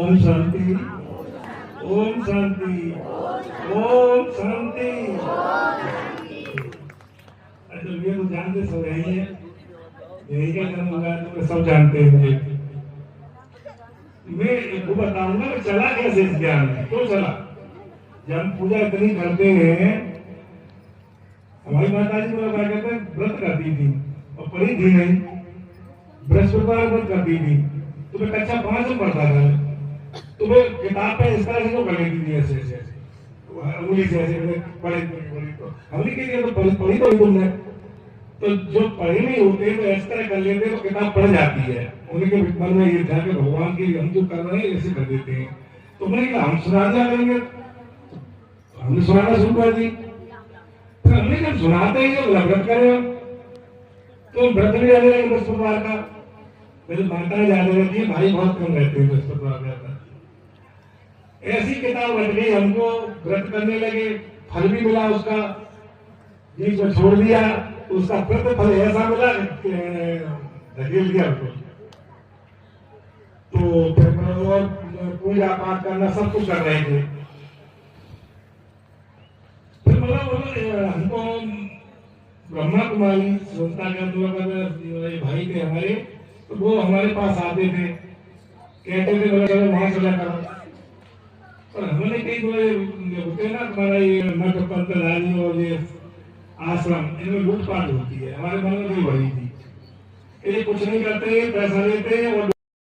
ओम शांति, ओम शांति, ओम शांति। अच्छा ये तो जानते सब यही है, यही का जन्म हुआ तो सब जानते हैं मुझे। मैं वो बताऊंगा कि चला कैसे इस ज्ञान में, क्यों चला। जब हम पूजा इतनी करते हैं, हमारी माता जी को क्या कहते हैं, व्रत करती थी और पढ़ी थी नहीं, बृहस्पतिवार व्रत करती थी। तो मैं कक्षा 5 में पढ़ता था, तो मैं किताब पे इस तरह से तो कर लेती थी, ऐसे ऐसे उंगली से ऐसे पढ़े तो हमने के लिए तो पढ़ी तो तुमने, तो जो पढ़े नहीं होते तो इस तरह कर लेते तो किताब पढ़ जाती है। उनके मन में ये था कि भगवान की हम जो कर रहे हैं ऐसे कर देते हैं। तो मैंने कहा हम सुना दिया करेंगे, हमने सुनाना शुरू कर दी। फिर हमने जब सुनाते ही जब व्रत करे तो व्रत भी जाने लगे बृहस्पतिवार का। मेरी माताएं जाने रहती है, भाई बहुत कम रहते हैं बृहस्पतिवार का। ऐसी किताब बन गई, हमको व्रत करने लगे, फल भी मिला उसका, बीच में छोड़ दिया उसका प्रतिफल ऐसा मिला धकेल दिया उसको। तो फिर पूजा पाठ करना सब कुछ कर रहे थे। फिर मतलब हमको ब्रह्मा कुमारी संस्था के भाई थे हमारे, तो वो हमारे पास आते थे, कहते थे चलो वहां चला करो। और हमने कई होते ना तुम्हारा ये मठ पंथ रानी और ये आश्रम, इनमें लूटपाट होती है, हमारे मन में भी वही थी। ये कुछ नहीं करते, पैसा लेते हैं और